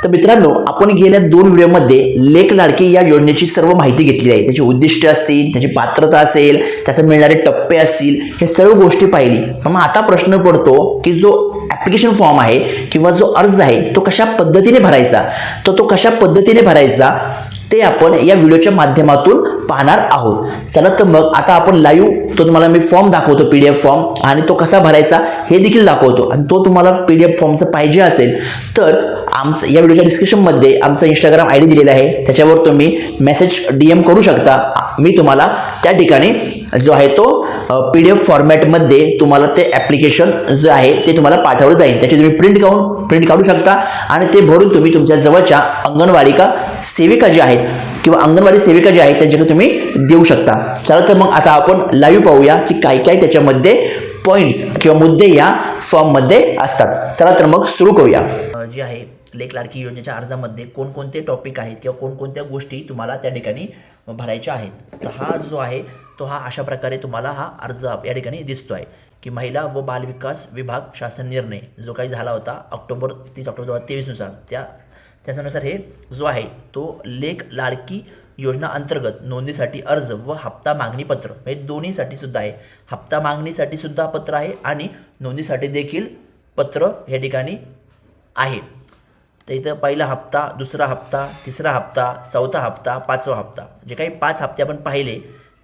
तर मित्रांनो, आपण गेल्या 2 व्हिडिओमध्ये लेक लाडकी या योजनेची सर्व माहिती घेतली आहे. त्याची उद्दिष्ट असतील, त्याची पात्रता असेल, त्याचे मिळणारे टप्पे असतील, हे सर्व गोष्टी पाहिली. मग आता प्रश्न पडतो की जो ॲप्लिकेशन फॉर्म आहे किंवा जो अर्ज आहे तो कशा पद्धतीने भरायचा, तो कशा पद्धतीने भरायचा ते आपण या व्हिडिओच्या माध्यमातून पाहणार आहोत. चला तर मग आता आपण लाईव्ह तो तुम्हाला मी फॉर्म दाखवतो, पीडीएफ फॉर्म, आणि तो कसा भरायचा हे देखील दाखवतो. आणि तो तुम्हाला पीडीएफ फॉर्मचा पाहिजे असेल तर आमचं या व्हिडिओच्या डिस्क्रिप्शनमध्ये आमचा इंस्टाग्राम आयडी दिलेला आहे, त्याच्यावर तुम्ही मेसेज DM करू शकता. मी तुम्हाला त्या ठिकाणी जो आहे तो पीडीएफ फॉर्मॅटमध्ये तुम्हाला ते ॲप्लिकेशन जे आहे ते तुम्हाला पाठवलं जाईल. त्याची तुम्ही प्रिंट काढू शकता आणि ते भरून तुम्ही तुमच्या जवळच्या अंगणवाडिका सेविका जे आहेत किंवा अंगणवाडी सेविका जे आहेत त्यांच्याकडे तुम्ही देऊ शकता. चला तर मग आता आपण लाईव्ह पाहूया की काय काय त्याच्यामध्ये पॉइंट्स किंवा मुद्दे या फॉर्ममध्ये असतात. चला तर मग सुरू करूया. जे आहे लेक लाडकी योजनेच्या अर्जामध्ये कोणकोणते टॉपिक आहेत किंवा कोणकोणत्या गोष्टी तुम्हाला त्या ठिकाणी भरायच्या आहेत. तर हा जो आहे तो अशा प्रकारे तुम्हाला हा अर्ज या ठिकाणी दिसतो आहे की महिला व बालविकास विभाग शासन निर्णय जो काही झाला होता 30 ऑक्टोबर 2023 नुसार त्याच्यानुसार हे जो आहे तो लेक लाडकी योजना अंतर्गत नोंदणीसाठी अर्ज व हप्ता मागणी पत्र हे दोन्हीसाठी सुद्धा आहे. हप्ता मागणीसाठी सुद्धा पत्र आहे आणि नोंदणीसाठी देखील पत्र या ठिकाणी आहे. तर इथं पहिला हप्ता, दुसरा हप्ता, तिसरा हप्ता, चौथा हप्ता, 5वा हप्ता, जे काही 5 हप्ते आपण पाहिले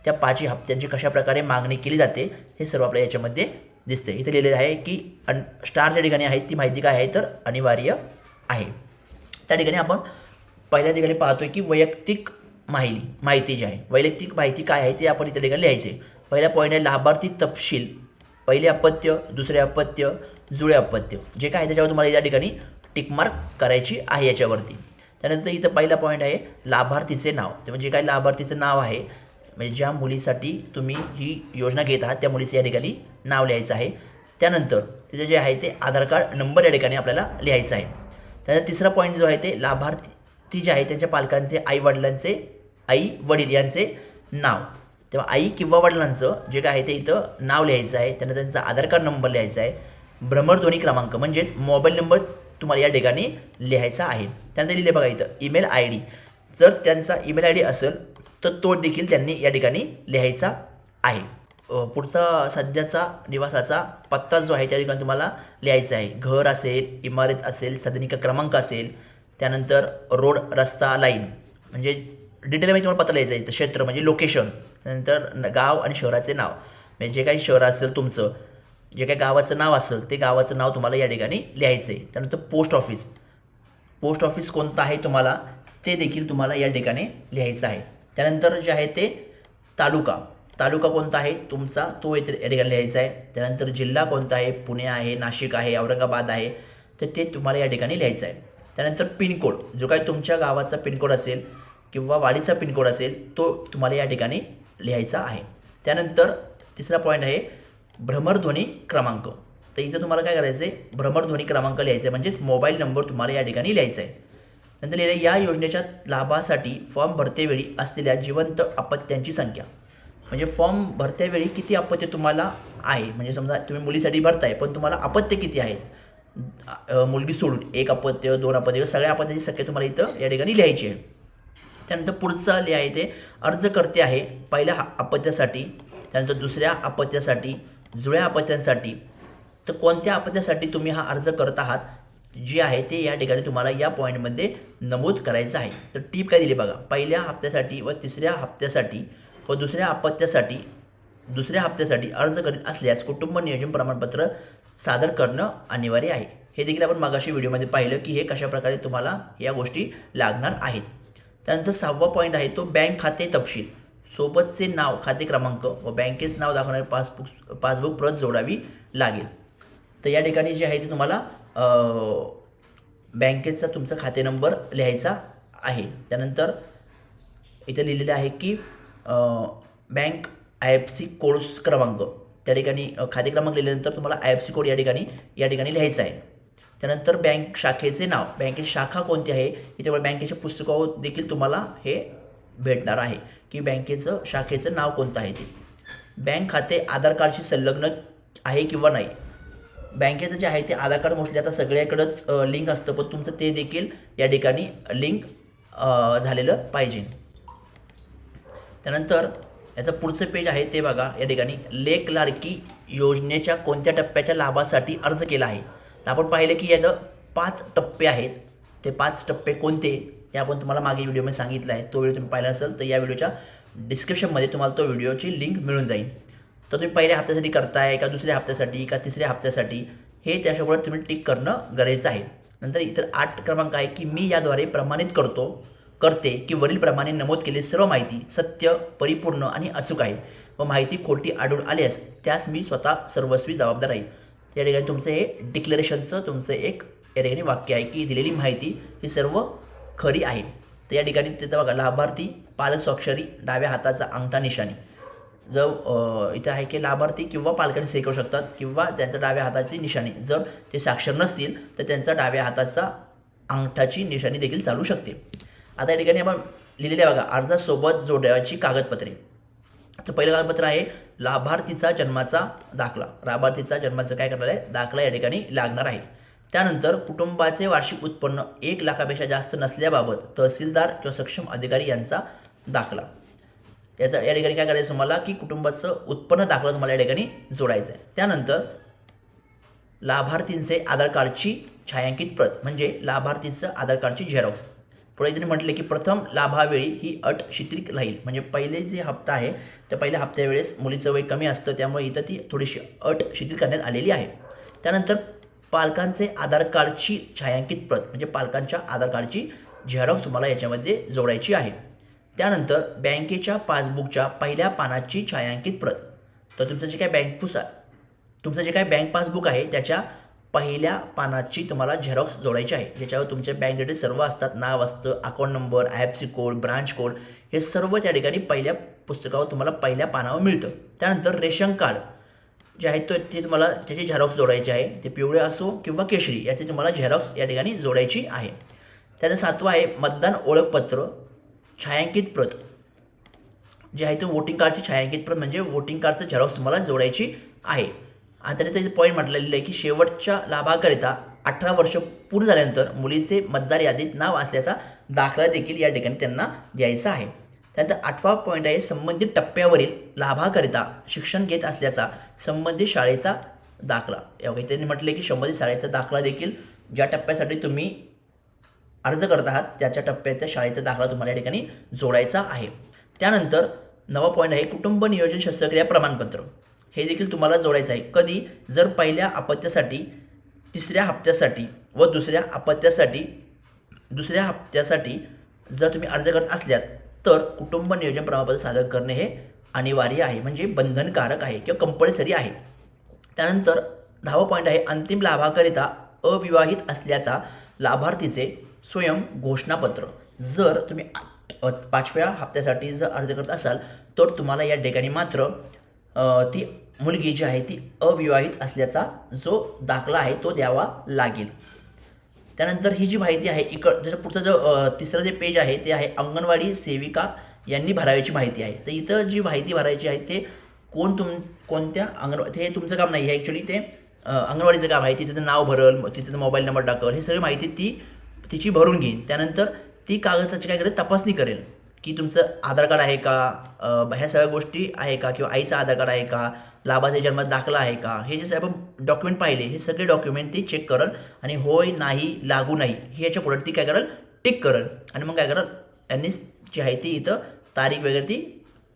त्या 5ही हप्त्यांची कशा प्रकारे मागणी केली जाते हे सर्व आपल्या याच्यामध्ये दिसते. इथे लिहिलेलं आहे की स्टारच्या ठिकाणी आहे ती माहिती काय आहे तर अनिवार्य आहे. त्या ठिकाणी आपण पहिल्या ठिकाणी पाहतोय की वैयक्तिक माहिती जी आहे, वैयक्तिक माहिती काय आहे ते आपण इथे ठिकाणी लिहायचे. पहिला पॉईंट आहे लाभार्थी तपशील, पहिले अपत्य, दुसरे अपत्य, जुळे अपत्य, जे काय आहे त्याच्यावर तुम्हाला या ठिकाणी टिकमार्क करायची आहे याच्यावरती. त्यानंतर इथं पहिला पॉईंट आहे लाभार्थीचे नाव, तेव्हा जे काही लाभार्थीचं नाव आहे म्हणजे ज्या मुलीसाठी तुम्ही ही योजना घेत आहात त्या मुलीचं या ठिकाणी नाव लिहायचं आहे. त्यानंतर तिचं जे आहे ते आधार कार्ड नंबर या ठिकाणी आपल्याला लिहायचा आहे. त्यानंतर तिसरा पॉईंट जो आहे ते लाभार्थी जे आहे त्यांच्या पालकांचे आई वडील यांचे नाव, तेव्हा आई किंवा वडिलांचं जे काय आहे ते इथं नाव लिहायचं आहे. त्यानंतर त्यांचा आधार कार्ड नंबर लिहायचा आहे. भ्रमणध्वनी क्रमांक म्हणजेच मोबाईल नंबर तुम्हाला या ठिकाणी लिहायचा आहे. त्यानंतर लिहिले बघा इथं ईमेल ID, जर त्यांचा ईमेल ID असेल तर तो देखील त्यांनी या ठिकाणी लिहायचा आहे. पुढचा सध्याचा निवासाचा पत्ता जो आहे त्या ठिकाणी तुम्हाला लिहायचा आहे. घर असेल, इमारत असेल, सदनिका क्रमांक असेल, त्यानंतर रोड, रस्ता, लाईन, म्हणजे डिटेलमध्ये तुम्हाला पत्ता लिहायचा आहे. क्षेत्र म्हणजे लोकेशन, त्यानंतर गाव आणि शहराचे नाव, म्हणजे जे काही शहर असेल तुमचं, जे काही गावाचं नाव असेल ते गावाचं नाव तुम्हाला या ठिकाणी लिहायचं आहे. त्यानंतर पोस्ट ऑफिस कोणतं आहे तुम्हाला ते देखील तुम्हाला या ठिकाणी लिहायचं आहे. त्यानंतर जे आहे ते तालुका कोणता आहे तुमचा तो या ठिकाणी लिहायचा आहे. त्यानंतर जिल्हा कोणता आहे, पुणे आहे, नाशिक आहे, औरंगाबाद आहे, तर ते तुम्हाला या ठिकाणी लिहायचं आहे. त्यानंतर पिनकोड, जो काही तुमच्या गावाचा पिनकोड असेल किंवा वाडीचा पिनकोड असेल तो तुम्हाला या ठिकाणी लिहायचा आहे. त्यानंतर तिसरा पॉईंट आहे भ्रमणध्वनी क्रमांक, तर इथं तुम्हाला काय करायचं आहे भ्रमणध्वनी क्रमांक लिहायचा आहे, म्हणजेच मोबाईल नंबर तुम्हाला या ठिकाणी लिहायचा आहे. नंतर लिहिलं या योजनेच्या लाभासाठी फॉर्म भरतेवेळी असलेल्या जिवंत अपत्यांची संख्या, म्हणजे फॉर्म भरतेवेळी किती अपत्य तुम्हाला आहे, म्हणजे समजा तुम्ही मुलीसाठी भरताय पण तुम्हाला अपत्य किती आहेत, मुलगी सोडून 1 अपत्य 2 अपत्य सगळ्या अपत्याची संख्या तुम्हाला इथं या ठिकाणी लिहायची आहे. त्यानंतर पुढचं लिहाय ते अर्ज करते आहे पहिल्या अपत्यासाठी, त्यानंतर दुसऱ्या अपत्यासाठी, जुळ्या अपत्यांसाठी, तर कोणत्या अपत्यासाठी तुम्ही हा अर्ज करत आहात जे आहे ते या ठिकाणी तुम्हाला या पॉईंटमध्ये नमूद करायचं आहे. तर टीप काय दिली बघा, पहिल्या हप्त्यासाठी व तिसऱ्या हप्त्यासाठी व दुसऱ्या हप्त्यासाठी अर्ज करीत असल्यास कुटुंब नियोजन प्रमाणपत्र सादर करणं अनिवार्य आहे. हे देखील आपण मागाशी व्हिडिओमध्ये पाहिलं की हे कशाप्रकारे तुम्हाला या गोष्टी लागणार आहेत. त्यानंतर 6वा पॉईंट आहे तो बँक खाते तपशील, सोबतचे नाव, खाते क्रमांक व बँकेचं नाव दाखवणारी पासबुक प्रत जोडावी लागेल. तर या ठिकाणी जे आहे ते तुम्हाला बँकेचा तुमचा खाते नंबर लिहायचा आहे. त्यानंतर इथे लिहिलेलं आहे की बँक IFSC कोड क्रमांक, त्या ठिकाणी खाते क्रमांक लिहिल्यानंतर तुम्हाला IFSC कोड या ठिकाणी लिहायचा आहे. त्यानंतर बँक शाखेचे नाव, बँकेची शाखा कोणती आहे इथे बँकेच्या पुस्तकावर देखील तुम्हाला हे भेटणार आहे की बँकेचं शाखेचं नाव कोणतं आहे ते. बँक खाते आधार कार्डशी संलग्न आहे किंवा नाही, बँकेचं जे आहे ते आधार कार्ड मोस्टली आता सगळ्याकडंच लिंक असतं, पण तुमचं ते देखील या ठिकाणी लिंक झालेलं पाहिजे. त्यानंतर याचं पुढचं पेज आहे ते बघा. या ठिकाणी लेक लाडकी योजनेच्या कोणत्या टप्प्याच्या लाभासाठी अर्ज केला आहे. तर आपण पाहिलं की याचं 5 टप्पे आहेत. ते 5 टप्पे कोणते हे आपण तुम्हाला मागे व्हिडिओमध्ये सांगितलं आहे. तो व्हिडिओ तुम्ही पाहिला असेल तर या व्हिडिओच्या डिस्क्रिप्शनमध्ये तुम्हाला तो व्हिडिओची लिंक मिळून जाईल. तर तुम्ही पहिल्या हप्त्यासाठी करताय का दुसऱ्या हप्त्यासाठी का तिसऱ्या हप्त्यासाठी हे त्याच्याबरोबर तुम्ही टिक करणं गरजेचं आहे. नंतर इतर 8 क्रमांक आहे की मी याद्वारे प्रमाणित करते की वरीलप्रमाणे नमूद केलेली सर्व माहिती सत्य, परिपूर्ण आणि अचूक आहे व माहिती खोटी आढळून आल्यास त्यास मी स्वतः सर्वस्वी जबाबदार आहे. या ठिकाणी तुमचं हे डिक्लेरेशनचं तुमचं एक या ठिकाणी वाक्य आहे की दिलेली माहिती ही सर्व खरी आहे. तर या ठिकाणी तिथं बघा लाभार्थी पालक स्वाक्षरी डाव्या हाताचा अंगठा निशाणी. जर इथं आहे की लाभार्थी किंवा पालकांनी सही करू शकतात किंवा त्यांच्या डाव्या हाताची निशाणी. जर ते साक्षर नसतील तर त्यांचा डाव्या हाताचा अंगठाची निशाणी देखील चालू शकते. आता या ठिकाणी आपण लिहिलेले आहे बघा अर्जासोबत जोडायची कागदपत्रे. तर पहिलं कागदपत्र आहे लाभार्थीचा जन्माचा दाखला. लाभार्थीचा जन्माचं काय करणार आहे दाखला या ठिकाणी लागणार आहे. त्यानंतर कुटुंबाचे वार्षिक उत्पन्न 1 लाखापेक्षा जास्त नसल्याबाबत तहसीलदार किंवा सक्षम अधिकारी यांचा दाखला. याचा या ठिकाणी काय करायचं तुम्हाला की कुटुंबाचं उत्पन्न दाखला तुम्हाला या ठिकाणी जोडायचं आहे. त्यानंतर लाभार्थींचे आधार कार्डची छायांकित प्रत म्हणजे लाभार्थीचं आधार कार्डची झेरॉक्स. पुढे त्यांनी म्हटले की प्रथम लाभावेळी ही अट शिथिल राहील. म्हणजे पहिले जे हप्ता आहे त्या पहिल्या हप्त्यावेळेस मुलीचं वय कमी असतं त्यामुळे इथं ती थोडीशी अट शिथिल करण्यात आलेली आहे. त्यानंतर पालकांचे आधार कार्डची छायांकित प्रत म्हणजे पालकांच्या आधार कार्डची झेरॉक्स तुम्हाला याच्यामध्ये जोडायची आहे. त्यानंतर बँकेच्या पासबुकच्या पहिल्या पानाची छायांकित प्रत. तर तुमचं जे काय बँक पासबुक आहे त्याच्या पहिल्या पानाची तुम्हाला झेरॉक्स जोडायची आहे. ज्याच्यावर तुमचे बँक डिटेल्स सर्व असतात, नाव असतं, account number, IFSC code, branch code हे सर्व त्या ठिकाणी पहिल्या पुस्तकावर तुम्हाला पहिल्या पानावर मिळतं. त्यानंतर रेशन कार्ड जे आहे ते तुम्हाला त्याची झेरॉक्स जोडायची आहे. ते पिवळे असो किंवा केशरी याची तुम्हाला झेरॉक्स या ठिकाणी जोडायची आहे. त्याचं 7वं आहे मतदान ओळखपत्र छायांकित प्रत. जे आहे ते वोटिंग कार्डची छायांकित प्रत म्हणजे वोटिंग कार्डचं झेरॉक्स तुम्हाला जोडायची आहे. आणि त्याने त्याचे पॉईंट म्हटलेलं आहे की शेवटच्या लाभाकरिता 18 वर्ष पूर्ण झाल्यानंतर मुलीचे मतदार यादीत नाव असल्याचा दाखला देखील या ठिकाणी त्यांना द्यायचा आहे. त्यानंतर 8वा पॉईंट आहे संबंधित टप्प्यावरील लाभाकरिता शिक्षण घेत असल्याचा संबंधित शाळेचा दाखला. यावेळी त्यांनी म्हटले की संबंधित शाळेचा दाखला देखील ज्या टप्प्यासाठी तुम्ही अर्ज करत आहात त्याच्या टप्प्यात शाळेचा दाखला तुम्हाला या ठिकाणी जोडायचा आहे. त्यानंतर 9वा पॉईंट आहे कुटुंब नियोजन शस्त्रक्रिया प्रमाणपत्र. हे देखील तुम्हाला जोडायचं आहे. कधी जर पहिल्या अपत्यासाठी, तिसऱ्या हप्त्यासाठी व दुसऱ्या हप्त्यासाठी जर तुम्ही अर्ज करत असल्यात तर कुटुंब नियोजन प्रमाणपत्र सादर करणे हे अनिवार्य आहे म्हणजे बंधनकारक आहे किंवा कंपल्सरी आहे. त्यानंतर 10वा पॉईंट आहे अंतिम लाभाकरिता अविवाहित असल्याचा लाभार्थीचे स्वयं घोषणापत्र. जर तुम्ही 5व्या हप्त्यासाठी जर अर्ज करत असाल तर तुम्हाला या ठिकाणी मात्र ती मुलगी जी आहे ती अविवाहित असल्याचा जो दाखला आहे तो द्यावा लागेल. त्यानंतर ही जी माहिती आहे त्याच्या पुढचं जो तिसरं जे पेज आहे ते आहे अंगणवाडी सेविका यांनी भरायची माहिती आहे. तर इथं जी माहिती भरायची आहे ते कोणत्या अंगणवाडी हे तुमचं काम नाही आहे ॲक्च्युली ते अंगणवाडीचं काम आहे. तिचं नाव भरल, तिचं मोबाईल नंबर टाकल, ही सगळी माहिती तिची भरून घेईन. त्यानंतर ती कागदाची काय करेल तपासणी करेल की तुमचं आधार कार्ड आहे का, ह्या सगळ्या गोष्टी आहे का, किंवा आईचं आधार कार्ड आहे का, लाभार्थी जन्मात दाखला आहे का, हे जे आपण डॉक्युमेंट पाहिले हे सगळे डॉक्युमेंट ती चेक करल आणि होय नाही लागू नाही हे याच्या पुढे ती काय करल टिक करल आणि मग काय करल यांनी जी आहे ती इथं तारीख वगैरे ती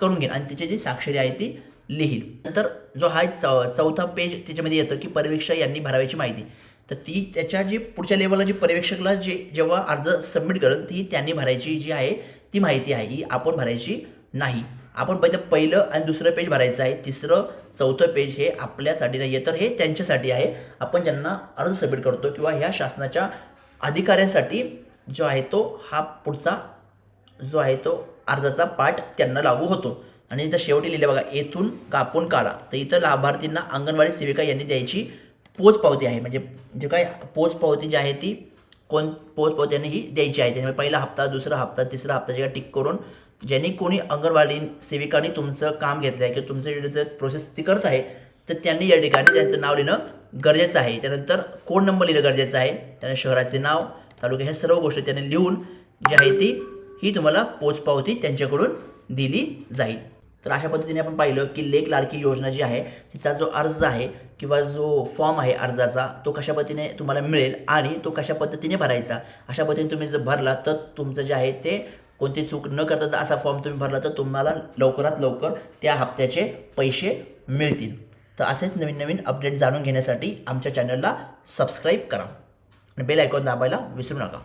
करून घेईल आणि तिची जी स्वाक्षरी आहे ती लिहील. नंतर जो हा 4था पेज त्याच्यामध्ये येतं की पर्यवेक्षक यांनी भरावायची माहिती. तर ती त्याच्या जी पुढच्या लेवलला जी पर्यवेक्षकला जेव्हा अर्ज सबमिट करेल ती त्यांनी भरायची जी आहे ती माहिती आहे ही आपण भरायची नाही. आपण पहिलं आणि दुसरं पेज भरायचं आहे. तिसरं 4थं पेज हे आपल्यासाठी नाही आहे तर हे त्यांच्यासाठी आहे. आपण ज्यांना अर्ज सबमिट करतो किंवा ह्या शासनाच्या अधिकाऱ्यांसाठी जो आहे तो हा पुढचा जो आहे तो अर्जाचा पाठ त्यांना लागू होतो. आणि इथं शेवटी लिहिलं बघा येथून कापून काढा. तर इथं लाभार्थींना अंगणवाडी सेविका यांनी द्यायची पोचपावती आहे. म्हणजे जे काय पोचपावती जी आहे ती पोचपावती यांनी ही द्यायची आहे. त्यामुळे पहिला हप्ता, दुसरा हप्ता, तिसरा हप्ता जे टिक करून ज्यांनी कोणी अंगणवाडी सेविकांनी तुमचं काम घेतलं आहे किंवा तुमचं प्रोसेस ती करत आहे तर त्यांनी या ठिकाणी त्यांचं नाव लिहिणं गरजेचं आहे. त्यानंतर कोड नंबर लिहिणं गरजेचं आहे. त्यानंतर शहराचे नाव, तालुका, ह्या सर्व गोष्टी त्याने लिहून जी आहे ती ही तुम्हाला पोचपावती त्यांच्याकडून दिली जाईल. तर अशा पद्धतीने आपण पाहिलं की लेक लाडकी योजना जी आहे तिचा जो अर्ज आहे किंवा जो फॉर्म आहे अर्जाचा तो कशा पद्धतीने तुम्हाला मिळेल आणि तो कशा पद्धतीने भरायचा. अशा पद्धतीने तुम्ही जर भरला तर तुमचं जे आहे ते कोणती चूक न करता जर असा फॉर्म तुम्ही भरला तर तुम्हाला लवकरात लवकर त्या हप्त्याचे पैसे मिळतील. तर असेच नवीन नवीन अपडेट जाणून घेण्यासाठी आमच्या चॅनलला सबस्क्राईब करा आणि बेल आयकॉन दाबायला विसरू नका.